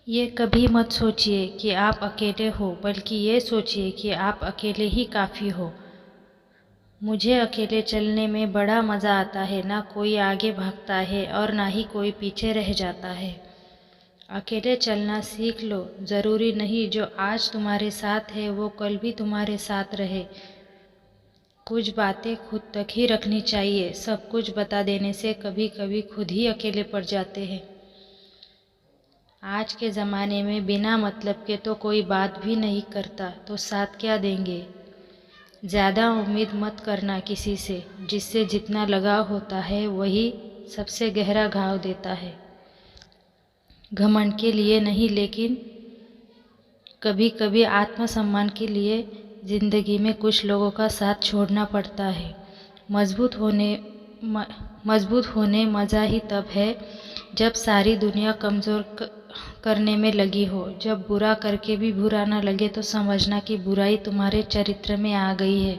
ये कभी मत सोचिए कि आप अकेले हो, बल्कि ये सोचिए कि आप अकेले ही काफ़ी हो। मुझे अकेले चलने में बड़ा मज़ा आता है। ना कोई आगे भागता है और ना ही कोई पीछे रह जाता है। अकेले चलना सीख लो। ज़रूरी नहीं जो आज तुम्हारे साथ है वो कल भी तुम्हारे साथ रहे। कुछ बातें खुद तक ही रखनी चाहिए। सब कुछ बता देने से कभी कभी खुद ही अकेले पड़ जाते हैं। आज के ज़माने में बिना मतलब के तो कोई बात भी नहीं करता, तो साथ क्या देंगे। ज़्यादा उम्मीद मत करना किसी से। जिससे जितना लगाव होता है वही सबसे गहरा घाव देता है। घमंड के लिए नहीं, लेकिन कभी कभी आत्मसम्मान के लिए ज़िंदगी में कुछ लोगों का साथ छोड़ना पड़ता है। मजबूत होने मजबूत होने मज़ा ही तब है जब सारी दुनिया कमज़ोर करने में लगी हो। जब बुरा करके भी बुरा ना लगे तो समझना कि बुराई तुम्हारे चरित्र में आ गई है।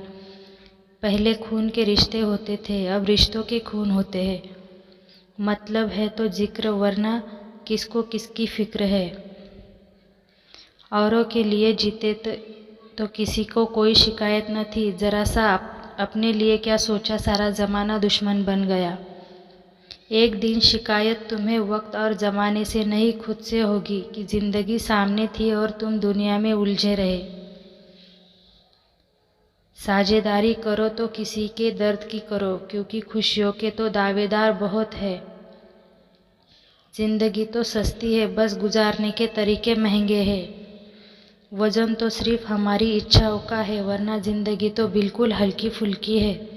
पहले खून के रिश्ते होते थे, अब रिश्तों के खून होते हैं। मतलब है तो जिक्र, वरना किसको किसकी फिक्र है। औरों के लिए जीते तो किसी को कोई शिकायत न थी। जरा सा अपने लिए क्या सोचा, सारा ज़माना दुश्मन बन गया। एक दिन शिकायत तुम्हें वक्त और ज़माने से नहीं, खुद से होगी कि ज़िंदगी सामने थी और तुम दुनिया में उलझे रहे। साझेदारी करो तो किसी के दर्द की करो, क्योंकि खुशियों के तो दावेदार बहुत है। ज़िंदगी तो सस्ती है, बस गुजारने के तरीके महंगे हैं। वजन तो सिर्फ हमारी इच्छाओं का है, वरना ज़िंदगी तो बिल्कुल हल्की फुल्की है।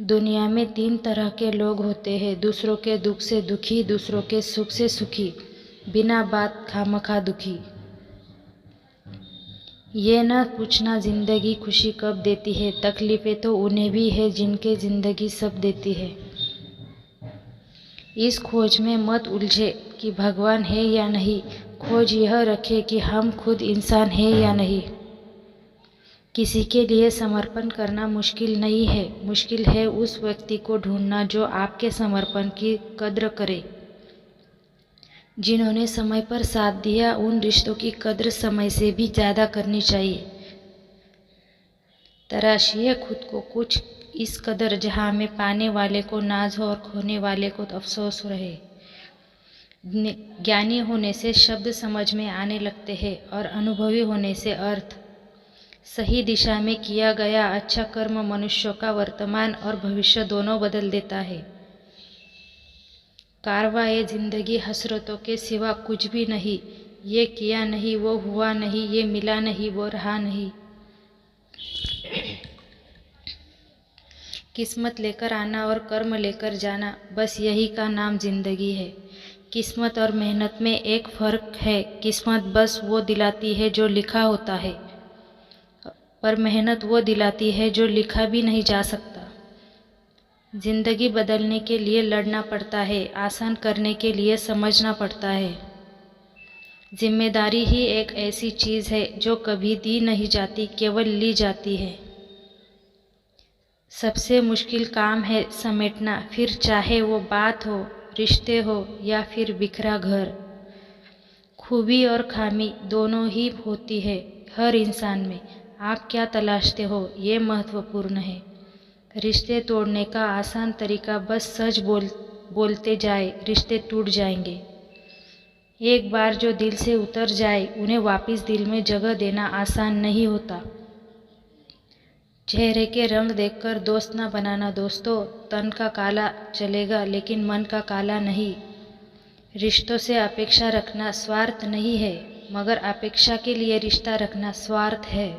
दुनिया में 3 तरह के लोग होते हैं, दूसरों के दुख से दुखी, दूसरों के सुख से सुखी, बिना बात खामखा दुखी। ये न पूछना ज़िंदगी खुशी कब देती है, तकलीफ़ें तो उन्हें भी है जिनके ज़िंदगी सब देती है। इस खोज में मत उलझे कि भगवान है या नहीं, खोज यह रखे कि हम खुद इंसान हैं या नहीं। किसी के लिए समर्पण करना मुश्किल नहीं है, मुश्किल है उस व्यक्ति को ढूंढना जो आपके समर्पण की कद्र करे। जिन्होंने समय पर साथ दिया, उन रिश्तों की कद्र समय से भी ज़्यादा करनी चाहिए। तराशिए खुद को कुछ इस कदर जहाँ में पाने वाले को नाज हो और खोने वाले को तो अफसोस रहे। ज्ञानी होने से शब्द समझ में आने लगते हैं और अनुभवी होने से अर्थ। सही दिशा में किया गया अच्छा कर्म मनुष्यों का वर्तमान और भविष्य दोनों बदल देता है। कारवाए जिंदगी हसरतों के सिवा कुछ भी नहीं। ये किया नहीं, वो हुआ नहीं, ये मिला नहीं, वो रहा नहीं। किस्मत लेकर आना और कर्म लेकर जाना, बस यही का नाम जिंदगी है। किस्मत और मेहनत में एक फ़र्क है। किस्मत बस वो दिलाती है जो लिखा होता है, पर मेहनत वो दिलाती है जो लिखा भी नहीं जा सकता। जिंदगी बदलने के लिए लड़ना पड़ता है, आसान करने के लिए समझना पड़ता है। जिम्मेदारी ही एक ऐसी चीज़ है जो कभी दी नहीं जाती, केवल ली जाती है। सबसे मुश्किल काम है समेटना, फिर चाहे वो बात हो, रिश्ते हो या फिर बिखरा घर। खूबी और खामी दोनों ही होती है हर इंसान में। आप क्या तलाशते हो ये महत्वपूर्ण है। रिश्ते तोड़ने का आसान तरीका बस सच बोलते जाए, रिश्ते टूट जाएंगे। एक बार जो दिल से उतर जाए उन्हें वापस दिल में जगह देना आसान नहीं होता। चेहरे के रंग देखकर दोस्त ना बनाना दोस्तों। तन का काला चलेगा लेकिन मन का काला नहीं। रिश्तों से अपेक्षा रखना स्वार्थ नहीं है, मगर अपेक्षा के लिए रिश्ता रखना स्वार्थ है।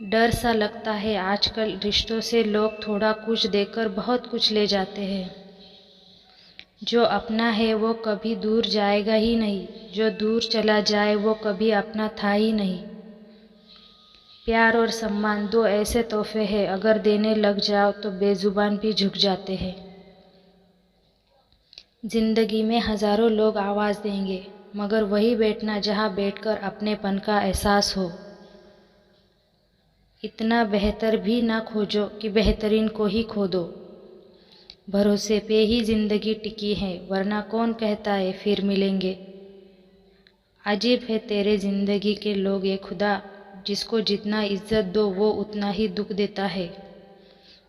डर सा लगता है आजकल रिश्तों से, लोग थोड़ा कुछ देकर बहुत कुछ ले जाते हैं। जो अपना है वो कभी दूर जाएगा ही नहीं, जो दूर चला जाए वो कभी अपना था ही नहीं। प्यार और सम्मान 2 ऐसे तोहफे हैं, अगर देने लग जाओ तो बेजुबान भी झुक जाते हैं। जिंदगी में हजारों लोग आवाज़ देंगे, मगर वही बैठना जहाँ बैठकर अपनेपन का एहसास हो। इतना बेहतर भी ना खोजो कि बेहतरीन को ही खो दो। भरोसे पे ही जिंदगी टिकी है, वरना कौन कहता है फिर मिलेंगे। अजीब है तेरे जिंदगी के लोग ये खुदा, जिसको जितना इज्जत दो वो उतना ही दुख देता है।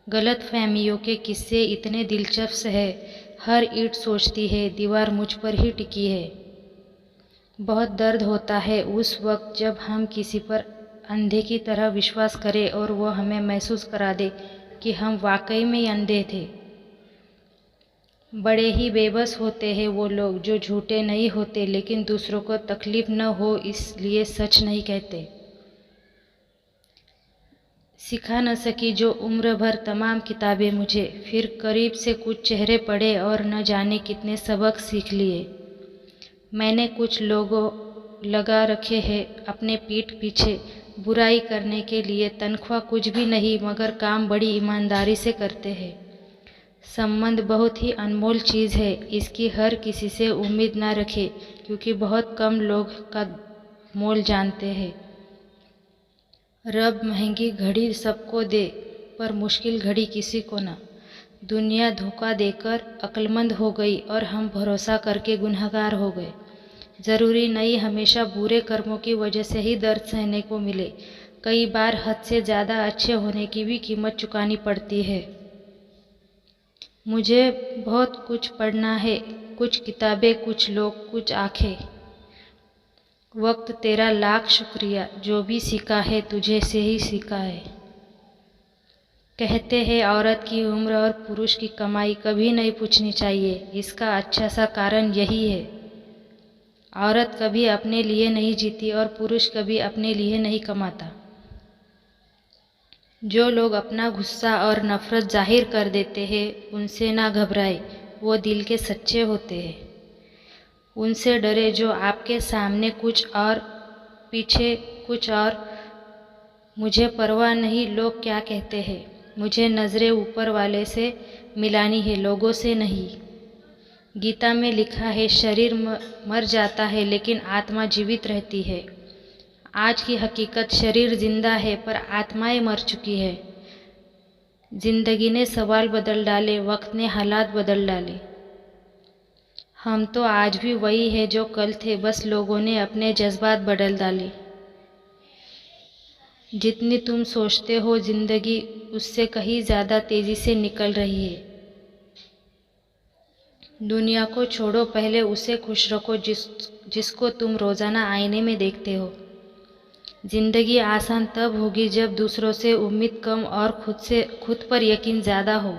गलत फहमियों के किस्से इतने दिलचस्प है, हर ईंट सोचती है दीवार मुझ पर ही टिकी है। बहुत दर्द होता है उस वक्त जब हम किसी पर अंधे की तरह विश्वास करें और वो हमें महसूस करा दे कि हम वाकई में ही अंधे थे। बड़े ही बेबस होते हैं वो लोग जो झूठे नहीं होते लेकिन दूसरों को तकलीफ न हो इसलिए सच नहीं कहते। सिखा न सकी जो उम्र भर तमाम किताबें मुझे, फिर करीब से कुछ चेहरे पढ़े और न जाने कितने सबक सीख लिए। मैंने कुछ लोगों लगा रखे हैं अपने पीठ पीछे बुराई करने के लिए, तनख्वाह कुछ भी नहीं मगर काम बड़ी ईमानदारी से करते हैं। संबंध बहुत ही अनमोल चीज़ है, इसकी हर किसी से उम्मीद ना रखे क्योंकि बहुत कम लोग का मोल जानते हैं। रब महंगी घड़ी सबको दे पर मुश्किल घड़ी किसी को ना। दुनिया धोखा देकर अक्लमंद हो गई और हम भरोसा करके गुनहगार हो गए। ज़रूरी नहीं हमेशा बुरे कर्मों की वजह से ही दर्द सहने को मिले, कई बार हद से ज़्यादा अच्छे होने की भी कीमत चुकानी पड़ती है। मुझे बहुत कुछ पढ़ना है, कुछ किताबें, कुछ लोग, कुछ आंखें। वक्त तेरा लाख शुक्रिया, जो भी सीखा है तुझे से ही सीखा है। कहते हैं औरत की उम्र और पुरुष की कमाई कभी नहीं पूछनी चाहिए, इसका अच्छा सा कारण यही है। औरत कभी अपने लिए नहीं जीती और पुरुष कभी अपने लिए नहीं कमाता। जो लोग अपना गुस्सा और नफरत जाहिर कर देते हैं उनसे ना घबराए, वो दिल के सच्चे होते हैं। उनसे डरे जो आपके सामने कुछ और पीछे कुछ और। मुझे परवाह नहीं लोग क्या कहते हैं, मुझे नज़रें ऊपर वाले से मिलानी है, लोगों से नहीं। गीता में लिखा है शरीर मर जाता है लेकिन आत्मा जीवित रहती है। आज की हकीकत शरीर जिंदा है पर आत्माएं मर चुकी है। जिंदगी ने सवाल बदल डाले, वक्त ने हालात बदल डाले। हम तो आज भी वही है जो कल थे, बस लोगों ने अपने जज्बात बदल डाले। जितनी तुम सोचते हो जिंदगी उससे कहीं ज़्यादा तेज़ी से निकल रही है। दुनिया को छोड़ो, पहले उसे खुश रखो जिसको तुम रोज़ाना आईने में देखते हो। जिंदगी आसान तब होगी जब दूसरों से उम्मीद कम और खुद पर यकीन ज़्यादा हो।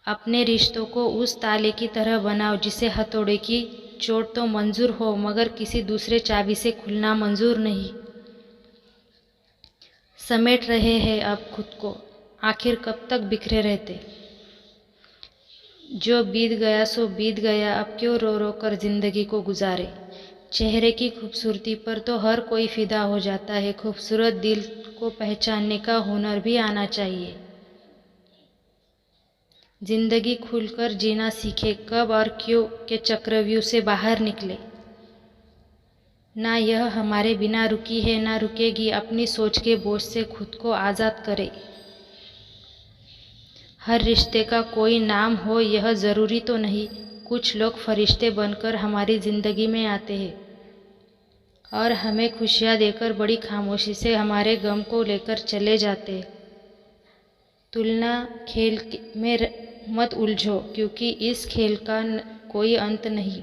अपने रिश्तों को उस ताले की तरह बनाओ जिसे हथौड़े की चोट तो मंजूर हो मगर किसी दूसरे चाबी से खुलना मंजूर नहीं। समेट रहे हैं अब खुद को, आखिर कब तक बिखरे रहते। जो बीत गया सो बीत गया, अब क्यों रो रो कर जिंदगी को गुजारे। चेहरे की खूबसूरती पर तो हर कोई फिदा हो जाता है, खूबसूरत दिल को पहचानने का हुनर भी आना चाहिए। जिंदगी खुलकर जीना सीखे, कब और क्यों के चक्रव्यूह से बाहर निकले। ना यह हमारे बिना रुकी है ना रुकेगी, अपनी सोच के बोझ से खुद को आज़ाद करे। हर रिश्ते का कोई नाम हो यह ज़रूरी तो नहीं, कुछ लोग फरिश्ते बनकर हमारी ज़िंदगी में आते हैं और हमें खुशियाँ देकर बड़ी खामोशी से हमारे गम को लेकर चले जाते हैं। तुलना खेल में मत उलझो क्योंकि इस खेल का कोई अंत नहीं।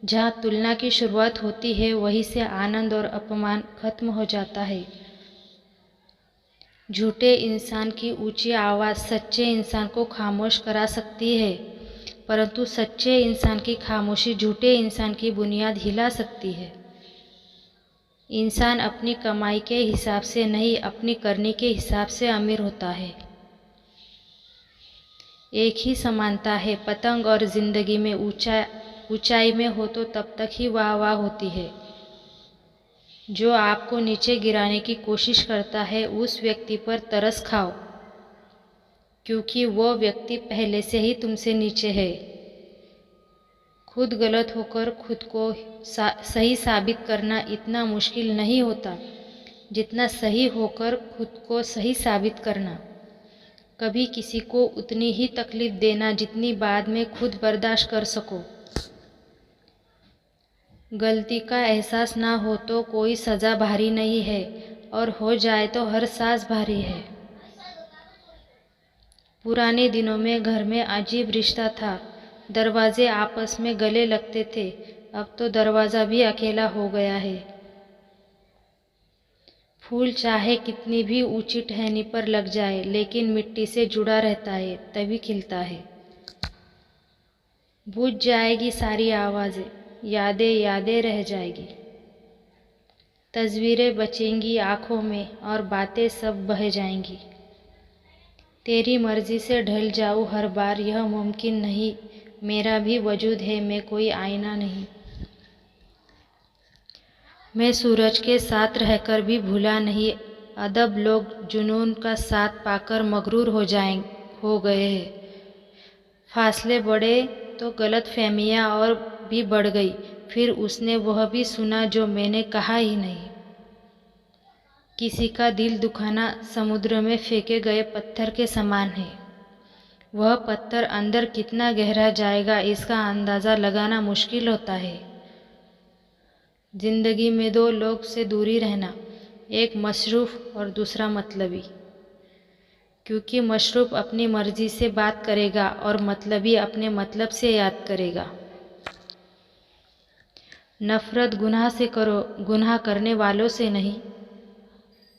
जहाँ तुलना की शुरुआत होती है वहीं से आनंद और अपमान खत्म हो जाता है। झूठे इंसान की ऊंची आवाज़ सच्चे इंसान को खामोश करा सकती है, परंतु सच्चे इंसान की खामोशी झूठे इंसान की बुनियाद हिला सकती है। इंसान अपनी कमाई के हिसाब से नहीं, अपनी करनी के हिसाब से अमीर होता है। एक ही समानता है, पतंग और जिंदगी में ऊंचाई में हो तो तब तक ही वाह वाह होती है। जो आपको नीचे गिराने की कोशिश करता है उस व्यक्ति पर तरस खाओ क्योंकि वो व्यक्ति पहले से ही तुमसे नीचे है। खुद गलत होकर खुद को सही साबित करना इतना मुश्किल नहीं होता जितना सही होकर खुद को सही साबित करना। कभी किसी को उतनी ही तकलीफ देना जितनी बाद में खुद बर्दाश्त कर सको। गलती का एहसास ना हो तो कोई सज़ा भारी नहीं है, और हो जाए तो हर साज भारी है। पुराने दिनों में घर में अजीब रिश्ता था। दरवाजे आपस में गले लगते थे। अब तो दरवाज़ा भी अकेला हो गया है। फूल चाहे कितनी भी ऊंची टहनी पर लग जाए, लेकिन मिट्टी से जुड़ा रहता है, तभी खिलता है। बुझ जाएगी सारी आवाज़ें, यादें यादें रह जाएगी। तस्वीरें बचेंगी आँखों में और बातें सब बह जाएंगी। तेरी मर्जी से ढल जाऊँ हर बार, यह मुमकिन नहीं। मेरा भी वजूद है, मैं कोई आईना नहीं। मैं सूरज के साथ रहकर भी भूला नहीं। अदब लोग जुनून का साथ पाकर मगरूर हो गए हैं। फासले बढ़े तो गलतफहमियां और भी बढ़ गई। फिर उसने वह भी सुना जो मैंने कहा ही नहीं। किसी का दिल दुखाना समुद्र में फेंके गए पत्थर के समान है। वह पत्थर अंदर कितना गहरा जाएगा, इसका अंदाज़ा लगाना मुश्किल होता है। जिंदगी में दो लोग से दूरी रहना, एक मशरूफ और दूसरा मतलबी। क्योंकि मशरूफ अपनी मर्जी से बात करेगा और मतलबी अपने मतलब से याद करेगा। नफरत गुनाह से करो, गुनाह करने वालों से नहीं।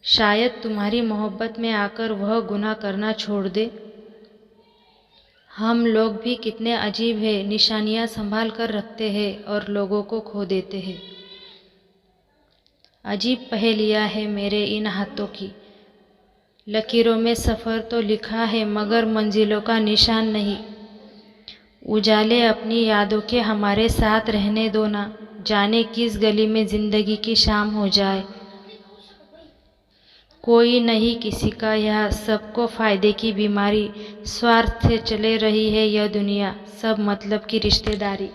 शायद तुम्हारी मोहब्बत में आकर वह गुनाह करना छोड़ दे। हम लोग भी कितने अजीब हैं, निशानियां संभाल कर रखते हैं और लोगों को खो देते हैं। अजीब पहेलियां है मेरे इन हाथों की। लकीरों में सफ़र तो लिखा है, मगर मंजिलों का निशान नहीं। उजाले अपनी यादों के हमारे साथ रहने दो ना, जाने किस गली में ज़िंदगी की शाम हो जाए। कोई नहीं किसी का, यह सबको फ़ायदे की बीमारी। स्वार्थ से चले रही है यह दुनिया, सब मतलब की रिश्तेदारी।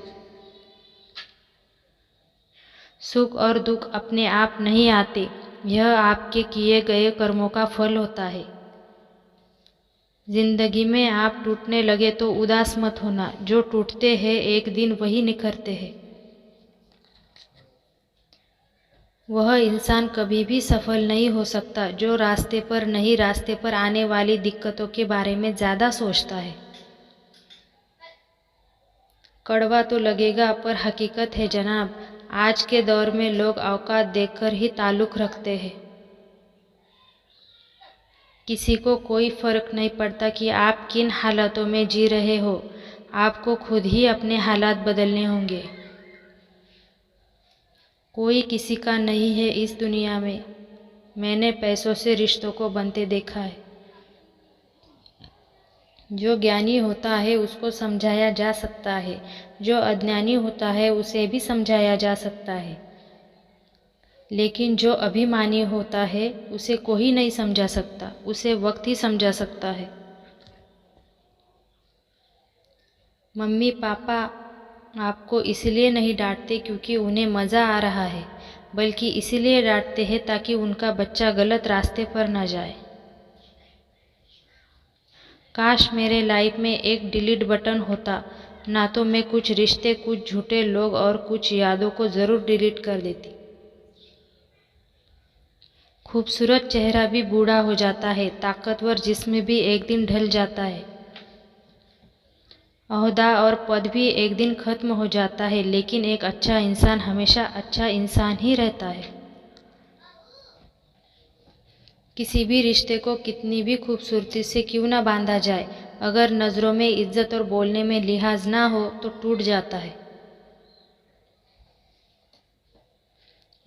सुख और दुख अपने आप नहीं आते, यह आपके किए गए कर्मों का फल होता है। जिंदगी में आप टूटने लगे तो उदास मत होना, जो टूटते हैं एक दिन वही निखरते हैं। वह इंसान कभी भी सफल नहीं हो सकता जो रास्ते पर नहीं, रास्ते पर आने वाली दिक्कतों के बारे में ज़्यादा सोचता है। कड़वा तो लगेगा पर हकीकत है जनाब, आज के दौर में लोग औकात देखकर ही ताल्लुक़ रखते हैं। किसी को कोई फ़र्क नहीं पड़ता कि आप किन हालातों में जी रहे हो, आपको खुद ही अपने हालात बदलने होंगे। कोई किसी का नहीं है इस दुनिया में, मैंने पैसों से रिश्तों को बनते देखा है। जो ज्ञानी होता है उसको समझाया जा सकता है, जो अज्ञानी होता है उसे भी समझाया जा सकता है, लेकिन जो अभिमानी होता है उसे कोई नहीं समझा सकता, उसे वक्त ही समझा सकता है। मम्मी पापा आपको इसलिए नहीं डांटते क्योंकि उन्हें मज़ा आ रहा है, बल्कि इसलिए डांटते हैं ताकि उनका बच्चा गलत रास्ते पर न जाए। काश मेरे लाइफ में एक डिलीट बटन होता, ना तो मैं कुछ रिश्ते, कुछ झूठे लोग और कुछ यादों को ज़रूर डिलीट कर देती। खूबसूरत चेहरा भी बूढ़ा हो जाता है, ताकतवर जिस्म भी एक दिन ढल जाता है, ओहदा और पद भी एक दिन खत्म हो जाता है, लेकिन एक अच्छा इंसान हमेशा अच्छा इंसान ही रहता है। किसी भी रिश्ते को कितनी भी खूबसूरती से क्यों ना बांधा जाए, अगर नज़रों में इज्जत और बोलने में लिहाज ना हो तो टूट जाता है।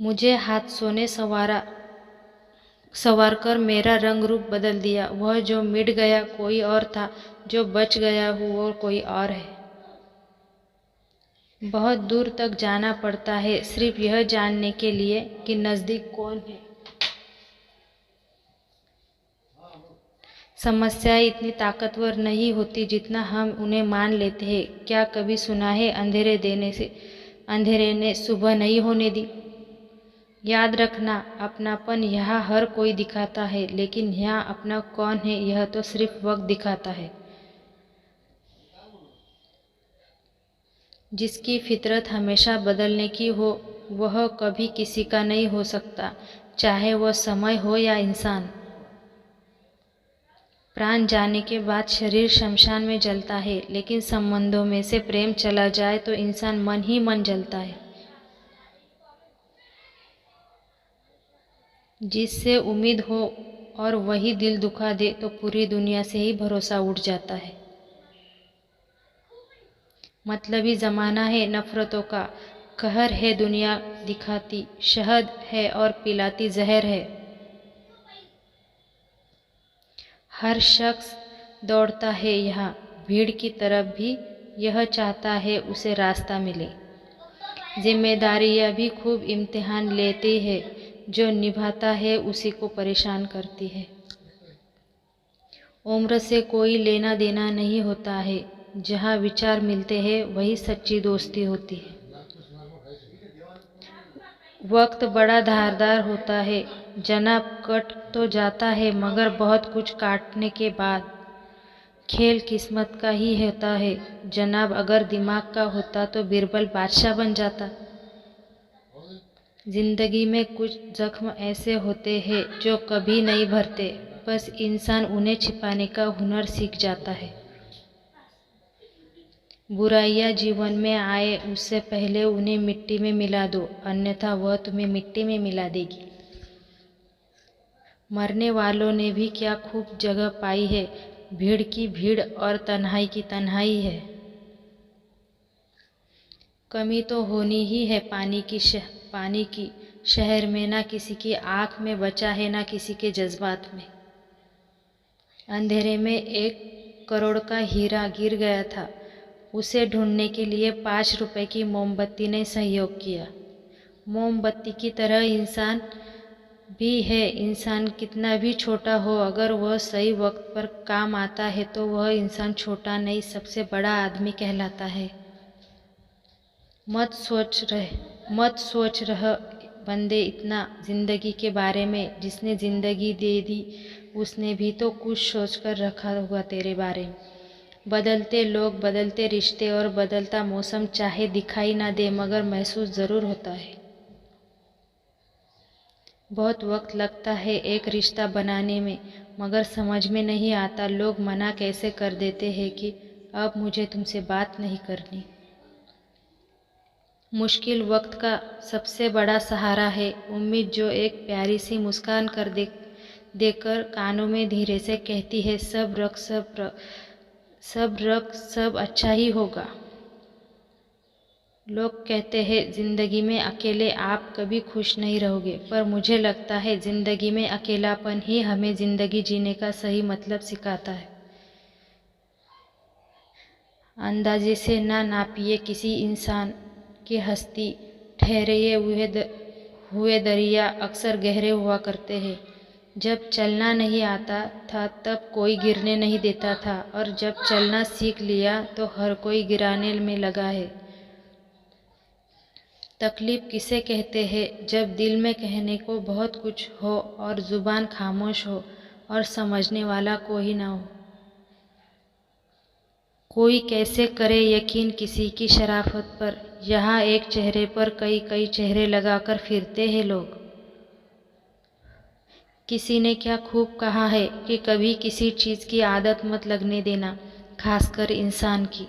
मुझे हाथ सोने सवार कर मेरा रंग रूप बदल दिया। वह जो मिट गया कोई और था, जो बच गया वो कोई और है। बहुत दूर तक जाना पड़ता है सिर्फ यह जानने के लिए कि नज़दीक कौन है। समस्याएं इतनी ताकतवर नहीं होती जितना हम उन्हें मान लेते हैं। क्या कभी सुना है अंधेरे ने सुबह नहीं होने दी। याद रखना, अपनापन यहाँ हर कोई दिखाता है, लेकिन यहाँ अपना कौन है यह तो सिर्फ वक्त दिखाता है। जिसकी फितरत हमेशा बदलने की हो वह कभी किसी का नहीं हो सकता, चाहे वह समय हो या इंसान। प्राण जाने के बाद शरीर शमशान में जलता है, लेकिन संबंधों में से प्रेम चला जाए तो इंसान मन ही मन जलता है। जिससे उम्मीद हो और वही दिल दुखा दे तो पूरी दुनिया से ही भरोसा उठ जाता है। मतलबी ज़माना है नफ़रतों का, कहर है दुनिया दिखाती, शहद है और पिलाती जहर है। हर शख्स दौड़ता है यहाँ भीड़ की तरफ भी, यह चाहता है उसे रास्ता मिले। जिम्मेदारियाँ भी खूब इम्तिहान लेती है, जो निभाता है उसी को परेशान करती है। उम्र से कोई लेना देना नहीं होता है, जहाँ विचार मिलते हैं वही सच्ची दोस्ती होती है। वक्त बड़ा धारदार होता है, जनाब कट तो जाता है मगर बहुत कुछ काटने के बाद। खेल किस्मत का ही होता है जनाब, अगर दिमाग का होता तो बीरबल बादशाह बन जाता। जिंदगी में कुछ जख्म ऐसे होते हैं जो कभी नहीं भरते, बस इंसान उन्हें छिपाने का हुनर सीख जाता है। बुराइयां जीवन में आए उससे पहले उन्हें मिट्टी में मिला दो, अन्यथा वह तुम्हें मिट्टी में मिला देगी। मरने वालों ने भी क्या खूब जगह पाई है, भीड़ की भीड़ और तन्हाई की तन्हाई है। कमी तो होनी ही है पानी की शहर में, ना किसी की आँख में बचा है ना किसी के जज्बात में। अंधेरे में 1 करोड़ का हीरा गिर गया था, उसे ढूंढने के लिए 5 रुपए की मोमबत्ती ने सहयोग किया। मोमबत्ती की तरह इंसान भी है, इंसान कितना भी छोटा हो अगर वह सही वक्त पर काम आता है तो वह इंसान छोटा नहीं सबसे बड़ा आदमी कहलाता है। मत सोच रह बंदे इतना जिंदगी के बारे में, जिसने जिंदगी दे दी उसने भी तो कुछ सोच कर रखा होगा तेरे बारे में। बदलते लोग, बदलते रिश्ते और बदलता मौसम चाहे दिखाई ना दे मगर महसूस ज़रूर होता है। बहुत वक्त लगता है एक रिश्ता बनाने में, मगर समझ में नहीं आता लोग मना कैसे कर देते हैं कि अब मुझे तुमसे बात नहीं करनी। मुश्किल वक्त का सबसे बड़ा सहारा है उम्मीद, जो एक प्यारी सी मुस्कान कर देकर कानों में धीरे से कहती है सब रख सब अच्छा ही होगा। लोग कहते हैं जिंदगी में अकेले आप कभी खुश नहीं रहोगे, पर मुझे लगता है जिंदगी में अकेलापन ही हमें जिंदगी जीने का सही मतलब सिखाता है। अंदाजे से ना नापिए किसी इंसान की हस्ती, ठहरे हुए दरिया अक्सर गहरे हुआ करते हैं। जब चलना नहीं आता था तब कोई गिरने नहीं देता था, और जब चलना सीख लिया तो हर कोई गिराने में लगा है। तकलीफ किसे कहते हैं जब दिल में कहने को बहुत कुछ हो और जुबान खामोश हो और समझने वाला कोई ना हो। कोई कैसे करे यकीन किसी की शराफत पर, यहाँ एक चेहरे पर कई कई चेहरे लगाकर फिरते हैं लोग। किसी ने क्या खूब कहा है कि कभी किसी चीज़ की आदत मत लगने देना, खासकर इंसान की।